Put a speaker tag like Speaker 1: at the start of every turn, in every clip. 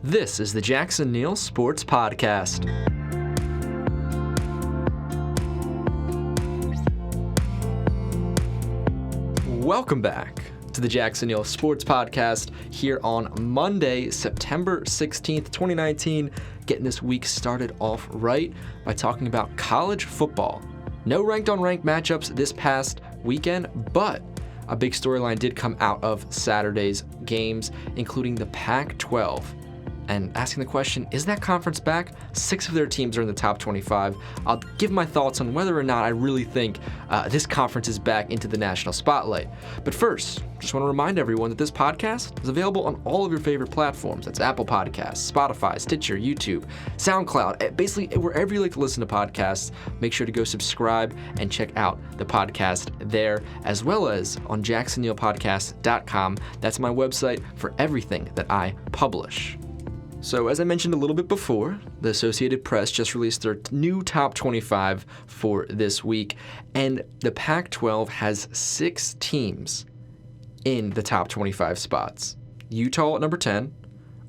Speaker 1: This is the Jackson Neill Sports Podcast. Welcome back to the Jackson Neill Sports Podcast here on Monday, September 16th, 2019. Getting this week started off right by talking about college football. No ranked-on-ranked matchups this past weekend, but a big storyline did come out of Saturday's games, including the Pac-12. And asking the question, is that conference back? 6 of their teams are in the top 25. I'll give my thoughts on whether or not I really think this conference is back into the national spotlight. But first, just want to remind everyone that this podcast is available on all of your favorite platforms. That's Apple Podcasts, Spotify, Stitcher, YouTube, SoundCloud, basically wherever you like to listen to podcasts. Make sure to go subscribe and check out the podcast there, as well as on jacksonneillpodcast.com. That's my website for everything that I publish. So as I mentioned a little bit before, the Associated Press just released their new top 25 for this week, and the Pac-12 has 6 teams in the top 25 spots. Utah at number 10,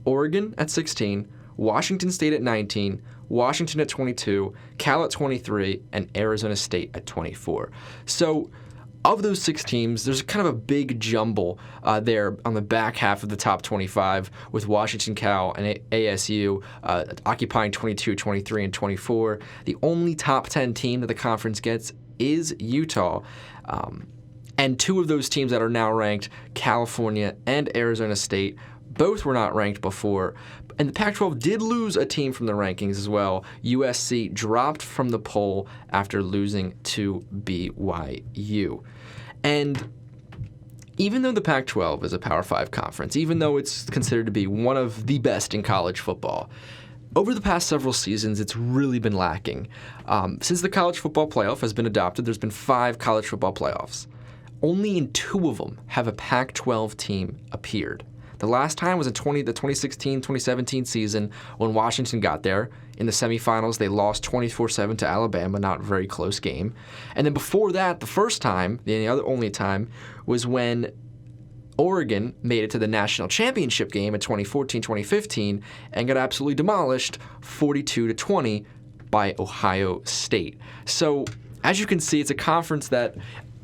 Speaker 1: Oregon at 16, Washington State at 19, Washington at 22, Cal at 23, and Arizona State at 24. So of those 6 teams, there's kind of a big jumble there on the back half of the top 25, with Washington, Cal, and ASU occupying 22, 23, and 24. The only top 10 team that the conference gets is Utah. And 2 of those teams that are now ranked, California and Arizona State, both were not ranked before. And the Pac-12 did lose a team from the rankings as well. USC dropped from the poll after losing to BYU. And even though the Pac-12 is a Power 5 conference, even though it's considered to be one of the best in college football, over the past several seasons, it's really been lacking. Since the college football playoff has been adopted, there's been 5 college football playoffs. Only in 2 of them have a Pac-12 team appeared. The last time was in the 2016-2017 season when Washington got there. In the semifinals, they lost 24-7 to Alabama, not a very close game. And then before that, the first time, the only time, was when Oregon made it to the national championship game in 2014-2015 and got absolutely demolished 42-20 by Ohio State. So, as you can see, it's a conference that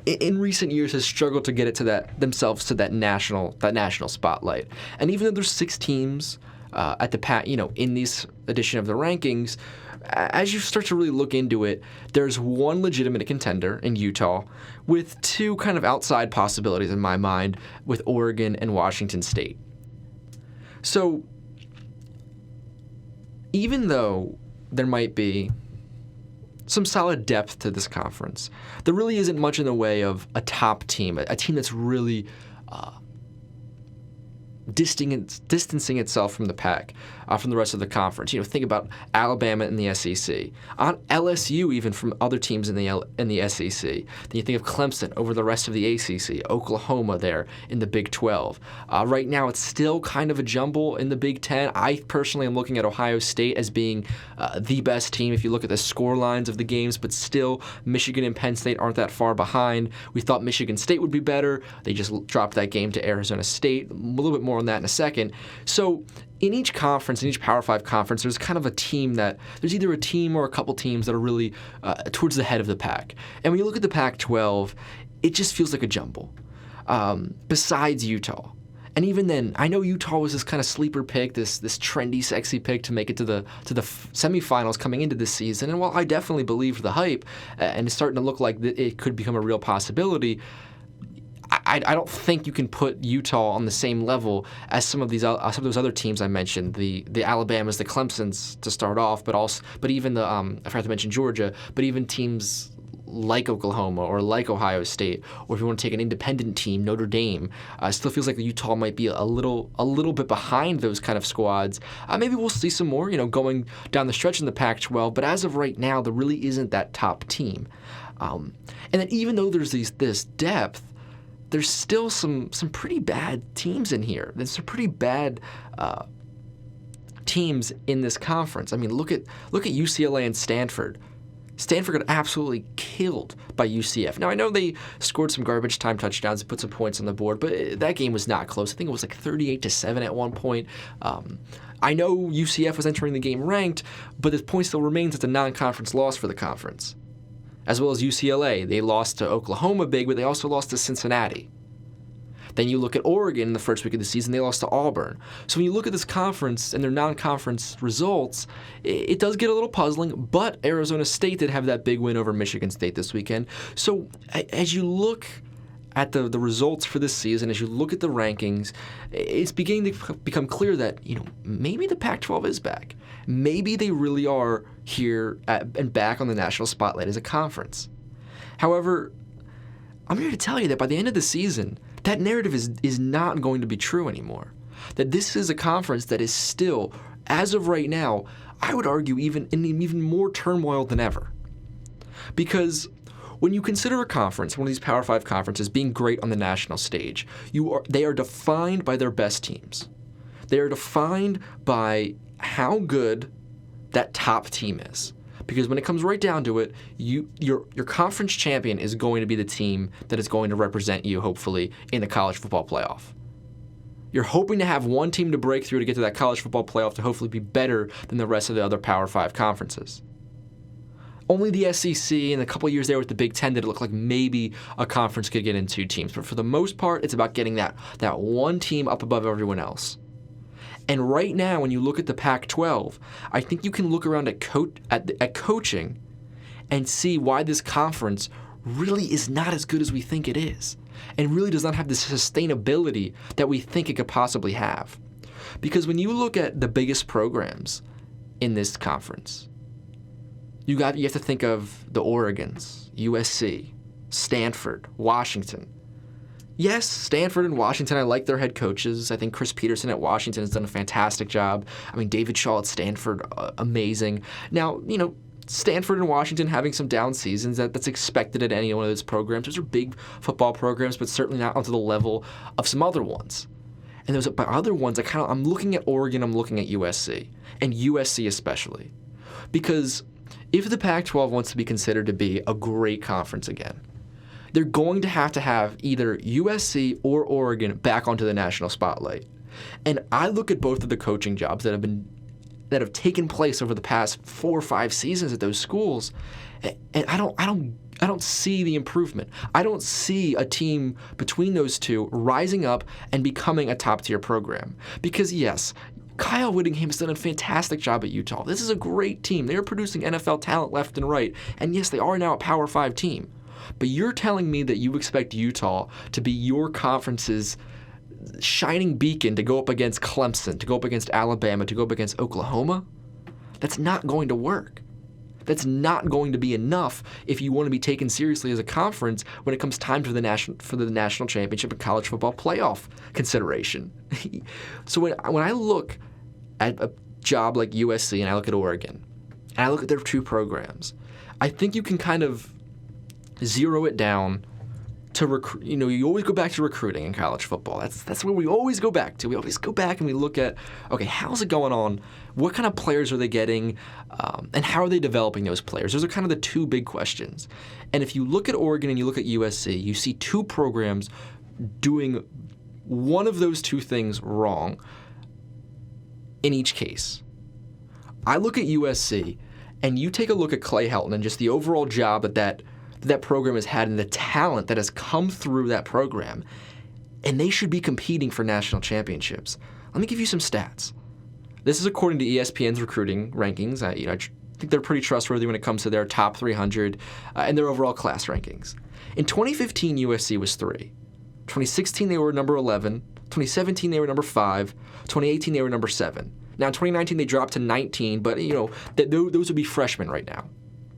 Speaker 1: in recent years has struggled to get it to that national spotlight. And even though there's 6 teams at the in this edition of the rankings, as you start to really look into it, there's one legitimate contender in Utah, with 2 kind of outside possibilities in my mind with Oregon and Washington State. So even though there might be some solid depth to this conference, there really isn't much in the way of a top team, a team that's really distancing itself from the Pac, from the rest of the conference. Think about Alabama in the SEC, LSU even from other teams in the SEC. Then you think of Clemson over the rest of the ACC, Oklahoma there in the Big 12. Right now, it's still kind of a jumble in the Big 10. I personally am looking at Ohio State as being the best team if you look at the score lines of the games, but still Michigan and Penn State aren't that far behind. We thought Michigan State would be better. They just dropped that game to Arizona State. A little bit more on that in a second. So in each conference, in each Power 5 conference, there's kind of a team there's either a team or a couple teams that are really towards the head of the pack. And when you look at the Pac-12, it just feels like a jumble. Besides Utah. And even then, I know Utah was this kind of sleeper pick, this trendy, sexy pick to make it to the semifinals coming into this season. And while I definitely believed the hype, and it's starting to look like it could become a real possibility, I don't think you can put Utah on the same level as some of those other teams I mentioned, the Alabamas, the Clemsons to start off, but even the I forgot to mention Georgia, but even teams like Oklahoma or like Ohio State, or if you want to take an independent team, Notre Dame, still feels like Utah might be a little bit behind those kind of squads. Maybe we'll see some more, going down the stretch in the Pac-12, but as of right now, there really isn't that top team. And then even though there's this depth, there's still some pretty bad teams in here. There's some pretty bad teams in this conference. I mean, look at UCLA and Stanford. Stanford got absolutely killed by UCF. Now, I know they scored some garbage time touchdowns and put some points on the board, but that game was not close. I think it was like 38-7 at one point. I know UCF was entering the game ranked, but the point still remains it's a non-conference loss for the conference. As well as UCLA. They lost to Oklahoma big, but they also lost to Cincinnati. Then you look at Oregon in the first week of the season, they lost to Auburn. So when you look at this conference and their non-conference results, it does get a little puzzling, but Arizona State did have that big win over Michigan State this weekend. So as you look at the results for this season, as you look at the rankings, it's beginning to become clear that, maybe the Pac-12 is back. Maybe they really are here and back on the national spotlight as a conference. However, I'm here to tell you that by the end of the season, that narrative is not going to be true anymore. That this is a conference that is still, as of right now, I would argue in even more turmoil than ever. Because when you consider a conference, one of these Power 5 conferences, being great on the national stage, they are defined by their best teams. They are defined by how good that top team is. Because when it comes right down to it, your conference champion is going to be the team that is going to represent you, hopefully, in the college football playoff. You're hoping to have one team to break through to get to that college football playoff to hopefully be better than the rest of the other Power 5 conferences. Only the SEC and a couple of years there with the Big Ten did it look like maybe a conference could get in 2 teams. But for the most part, it's about getting that one team up above everyone else. And right now, when you look at the Pac-12, I think you can look around at coaching and see why this conference really is not as good as we think it is, and really does not have the sustainability that we think it could possibly have. Because when you look at the biggest programs in this conference, you have to think of the Oregons, USC, Stanford, Washington. Yes, Stanford and Washington, I like their head coaches. I think Chris Peterson at Washington has done a fantastic job. I mean, David Shaw at Stanford, amazing. Now, Stanford and Washington having some down seasons, that's expected at any one of those programs. Those are big football programs, but certainly not onto the level of some other ones. And those other ones, I'm looking at Oregon, I'm looking at USC, and USC especially. Because if the Pac-12 wants to be considered to be a great conference again, they're going to have either USC or Oregon back onto the national spotlight. And I look at both of the coaching jobs that have taken place over the past 4 or 5 seasons at those schools, and I don't see the improvement. I don't see a team between those two rising up and becoming a top-tier program. Because yes, Kyle Whittingham has done a fantastic job at Utah. This is a great team. They are producing NFL talent left and right. And yes, they are now a Power 5 team. But you're telling me that you expect Utah to be your conference's shining beacon to go up against Clemson, to go up against Alabama, to go up against Oklahoma? That's not going to work. That's not going to be enough if you want to be taken seriously as a conference when it comes time for the national championship and college football playoff consideration. So when I look at a job like USC and I look at Oregon, and I look at their 2 programs, I think you can kind of zero it down to recruit. You always go back to recruiting in college football. That's where we always go back to. We always go back and we look at, okay, how's it going on? What kind of players are they getting? And how are they developing those players? Those are kind of the 2 big questions. And if you look at Oregon and you look at USC, you see 2 programs doing one of those 2 things wrong in each case. I look at USC, and you take a look at Clay Helton and just the overall job that program has had and the talent that has come through that program, and they should be competing for national championships. Let me give you some stats. This is according to ESPN's recruiting rankings. I think they're pretty trustworthy when it comes to their top 300 and their overall class rankings. In 2015, USC was 3. 2016, they were number 11. 2017, they were number 5. 2018, they were number 7. Now, in 2019, they dropped to 19, but those would be freshmen right now.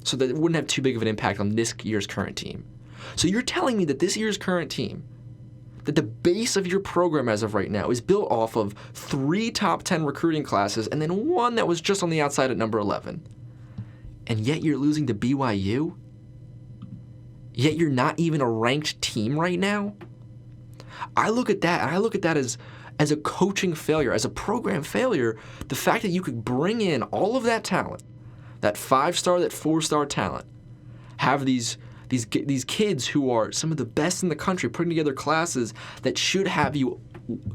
Speaker 1: So that it wouldn't have too big of an impact on this year's current team. So you're telling me that this year's current team, that the base of your program as of right now is built off of 3 top 10 recruiting classes and then 1 that was just on the outside at number 11. And yet you're losing to BYU? Yet you're not even a ranked team right now? I look at that, and I look at that as a coaching failure, as a program failure. The fact that you could bring in all of that talent, that 5-star, that 4-star talent, have these kids who are some of the best in the country putting together classes that should have you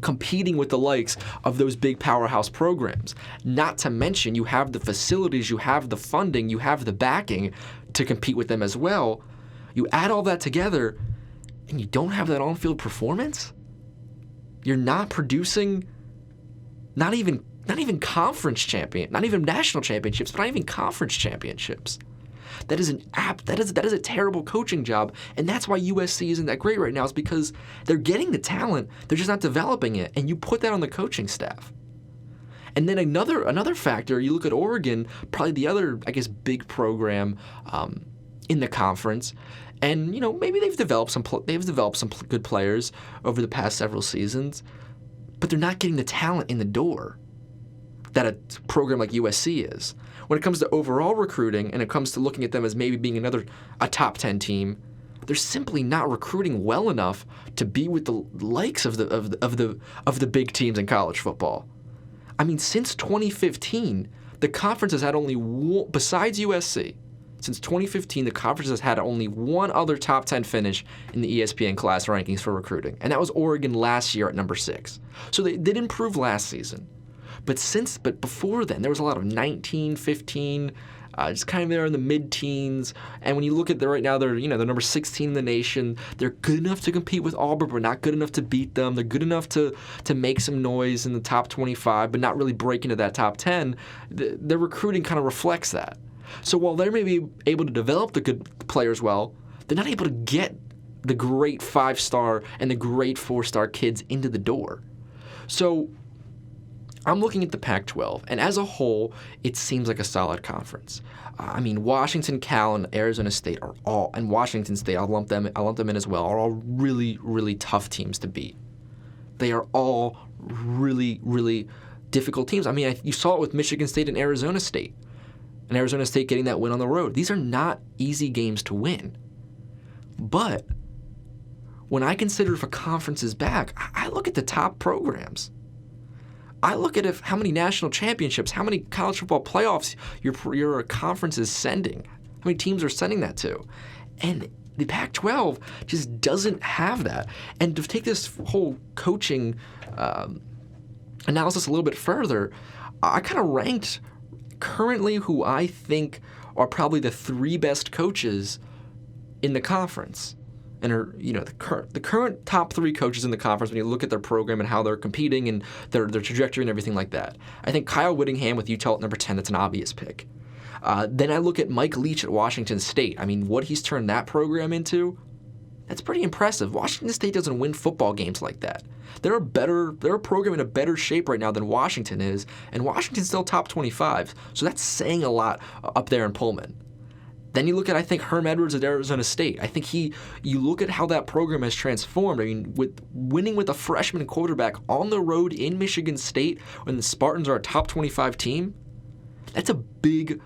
Speaker 1: competing with the likes of those big powerhouse programs. Not to mention you have the facilities, you have the funding, you have the backing to compete with them as well. You add all that together and you don't have that on-field performance? You're not producing not even conference not even national championships, but not even conference championships. That is a terrible coaching job, and that's why USC isn't that great right now, is because they're getting the talent, they're just not developing it, and you put that on the coaching staff. And then another factor, you look at Oregon, probably the other, I guess, big program in the conference, and maybe they've developed some good players over the past several seasons, but they're not getting the talent in the door that a program like USC is. When it comes to overall recruiting and it comes to looking at them as maybe being a top 10 team, they're simply not recruiting well enough to be with the likes of the big teams in college football. I mean, since 2015, the conference has had only one, besides USC. Since 2015, the conference has had only one other top 10 finish in the ESPN class rankings for recruiting, and that was Oregon last year at number 6. So they did improve last season. But before then, there was a lot of 19, 15, just kind of there in the mid-teens. And when you look at them right now, they're number 16 in the nation. They're good enough to compete with Auburn, but not good enough to beat them. They're good enough to make some noise in the top 25, but not really break into that top 10. Their recruiting kind of reflects that. So while they may be able to develop the good players well, they're not able to get the great 5-star and the great 4-star kids into the door. So I'm looking at the Pac-12, and as a whole, it seems like a solid conference. I mean, Washington, Cal, and Arizona State are all, and Washington State, I'll lump them in as well, are all really, really tough teams to beat. They are all really, really difficult teams. I mean, you saw it with Michigan State and Arizona State getting that win on the road. These are not easy games to win. But when I consider if a conference is back, I look at the top programs. I look at how many national championships, how many college football playoffs your conference is sending, how many teams are sending that to. And the Pac-12 just doesn't have that. And to take this whole coaching analysis a little bit further, I kind of ranked currently who I think are probably the 3 best coaches in the conference. And are the current top 3 coaches in the conference when you look at their program and how they're competing and their trajectory and everything like that. I think Kyle Whittingham with Utah at number 10, that's an obvious pick. Then I look at Mike Leach at Washington State. I mean, what he's turned that program into, that's pretty impressive. Washington State doesn't win football games like that. They're a program in a better shape right now than Washington is, and Washington's still top 25, so that's saying a lot up there in Pullman. Then you look at, I think, Herm Edwards at Arizona State. I think you look at how that program has transformed. I mean, with winning with a freshman quarterback on the road in Michigan State when the Spartans are a top 25 team, that's a big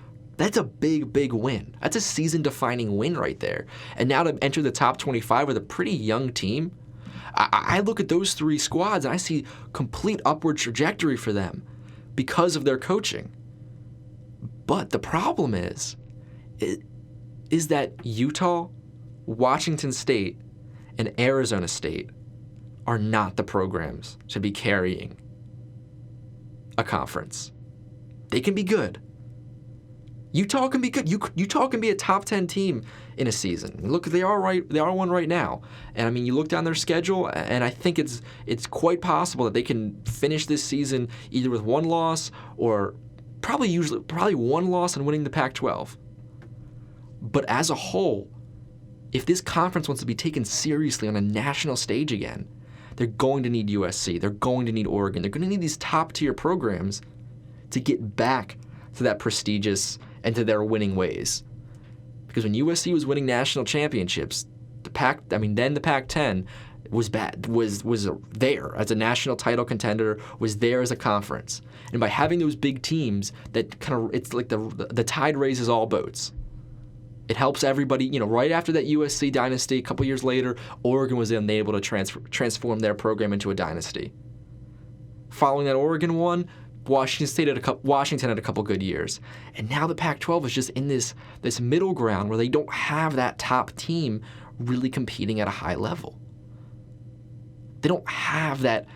Speaker 1: win. That's a season-defining win right there. And now to enter the top 25 with a pretty young team, I look at those 3 squads and I see complete upward trajectory for them because of their coaching. But the problem is that Utah, Washington State, and Arizona State are not the programs to be carrying a conference. They can be good. Utah can be good. Utah can be a top 10 team in a season. Look, they are one right now. And I mean, you look down their schedule, and I think it's quite possible that they can finish this season either with 1 loss or probably one loss and winning the Pac-12. But as a whole, if this conference wants to be taken seriously on a national stage again, they're going to need USC. They're going to need Oregon. They're going to need these top-tier programs to get back to that prestigious and to their winning ways. Because when USC was winning national championships, the Pac-10 was there as a national title contender, was there as a conference. And by having those big teams, that it's like the tide raises all boats. It helps everybody, right after that USC dynasty, a couple years later, Oregon was then able to transform their program into a dynasty. Following that Oregon one, Washington had a couple good years. And now the Pac-12 is just in this middle ground where they don't have that top team really competing at a high level. They don't have that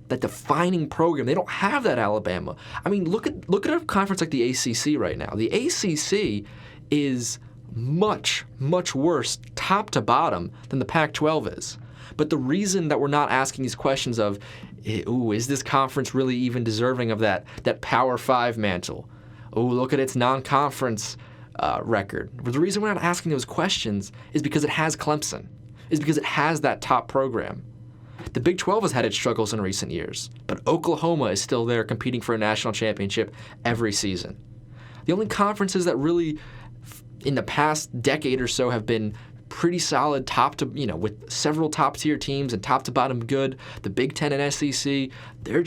Speaker 1: defining program. They don't have that Alabama. I mean, look at a conference like the ACC right now. The ACC is much, much worse top to bottom than the Pac-12 is. But the reason that we're not asking these questions of, is this conference really even deserving of that Power 5 mantle? Look at its non-conference record. But the reason we're not asking those questions is because it has Clemson, is because it has that top program. The Big 12 has had its struggles in recent years, but Oklahoma is still there competing for a national championship every season. The only conferences that really, in the past decade or so, have been pretty solid with several top-tier teams and top-to-bottom good, the Big 10 and SEC, they're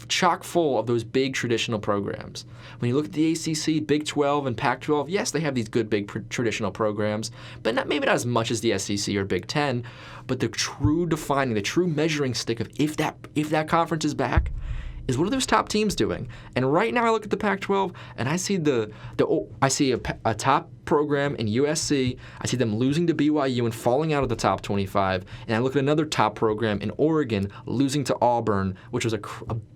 Speaker 1: chock full of those big traditional programs. When you look at the ACC, Big 12, and Pac-12, yes, they have these good big traditional programs, but maybe not as much as the SEC or Big 10, but the true measuring stick of if that conference is back is what are those top teams doing? And right now I look at the Pac-12 and I see a top program in USC. I see them losing to BYU and falling out of the top 25. And I look at another top program in Oregon losing to Auburn, which was a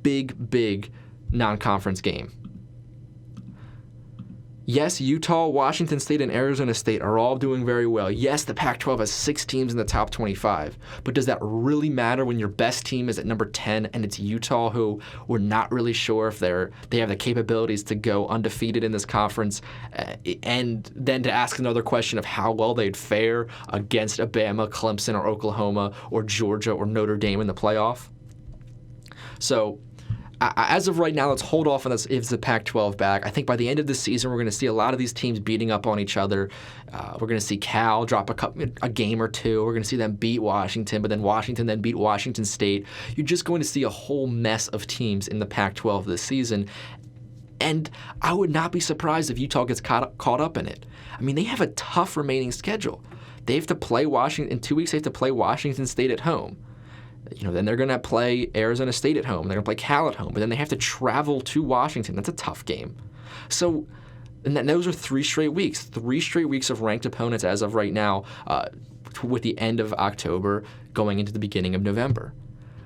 Speaker 1: big non-conference game. Yes, Utah, Washington State, and Arizona State are all doing very well. Yes, the Pac-12 has 6 teams in the top 25. But does that really matter when your best team is at number 10 and it's Utah, who we're not really sure if they have the capabilities to go undefeated in this conference, and then to ask another question of how well they'd fare against Alabama, Clemson, or Oklahoma, or Georgia, or Notre Dame in the playoff? So, as of right now, let's hold off on this if the Pac-12 back. I think by the end of this season, we're going to see a lot of these teams beating up on each other. We're going to see Cal drop a game or two. We're going to see them beat Washington, but then Washington then beat Washington State. You're just going to see a whole mess of teams in the Pac-12 this season. And I would not be surprised if Utah gets caught up in it. I mean, they have a tough remaining schedule. They have to play Washington. In 2 weeks, they have to play Washington State at home. Then they're going to play Arizona State at home. They're going to play Cal at home. But then they have to travel to Washington. That's a tough game. So, and those are 3 straight weeks. 3 straight weeks of ranked opponents as of right now, with the end of October going into the beginning of November.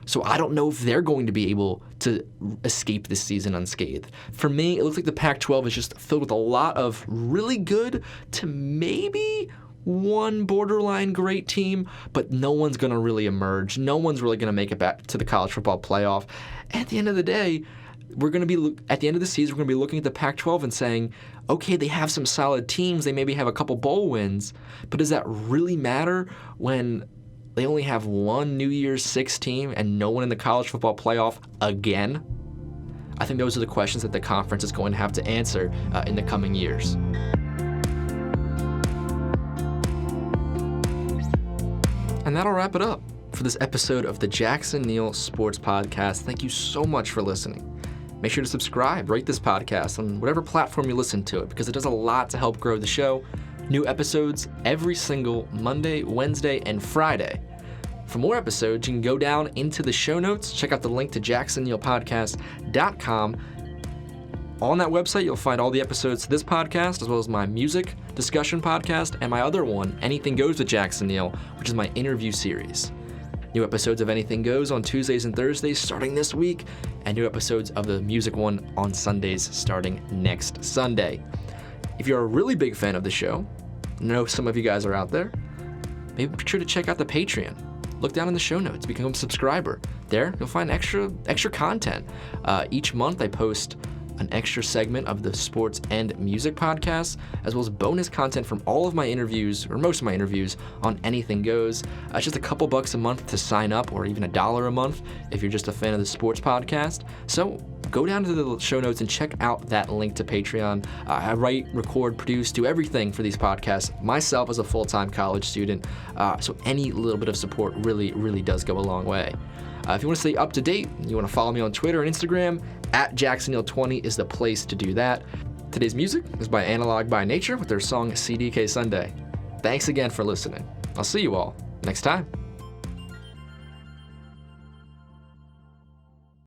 Speaker 1: So I don't know if they're going to be able to escape this season unscathed. For me, it looks like the Pac-12 is just filled with a lot of really good to maybe one borderline great team, but no one's going to really emerge. No one's really going to make it back to the college football playoff. At the end of the day, at the end of the season, we're going to be looking at the Pac-12 and saying, okay, they have some solid teams. They maybe have a couple bowl wins, but does that really matter when they only have one New Year's Six team and no one in the college football playoff again? I think those are the questions that the conference is going to have to answer in the coming years. And that'll wrap it up for this episode of the Jackson Neill Sports Podcast. Thank you so much for listening. Make sure to subscribe, rate this podcast on whatever platform you listen to it, because it does a lot to help grow the show. New episodes every single Monday, Wednesday, and Friday. For more episodes, you can go down into the show notes, check out the link to jacksonneillpodcast.com. On that website, you'll find all the episodes to this podcast, as well as my music discussion podcast, and my other one, Anything Goes with Jackson Neill, which is my interview series. New episodes of Anything Goes on Tuesdays and Thursdays starting this week, and new episodes of the music one on Sundays starting next Sunday. If you're a really big fan of the show, I know some of you guys are out there, maybe be sure to check out the Patreon. Look down in the show notes, become a subscriber. There, you'll find extra content. Each month I post an extra segment of the sports and music podcast, as well as bonus content from all of my interviews, or most of my interviews, on Anything Goes. It's just a couple bucks a month to sign up, or even $1 a month if you're just a fan of the sports podcast. So go down to the show notes and check out that link to Patreon. I write, record, produce, do everything for these podcasts myself as a full-time college student. So any little bit of support really, really does go a long way. If you want to stay up to date, you want to follow me on Twitter and Instagram, @JacksonNeill20 is the place to do that. Today's music is by Analog by Nature with their song CDK Sunday. Thanks again for listening. I'll see you all next time.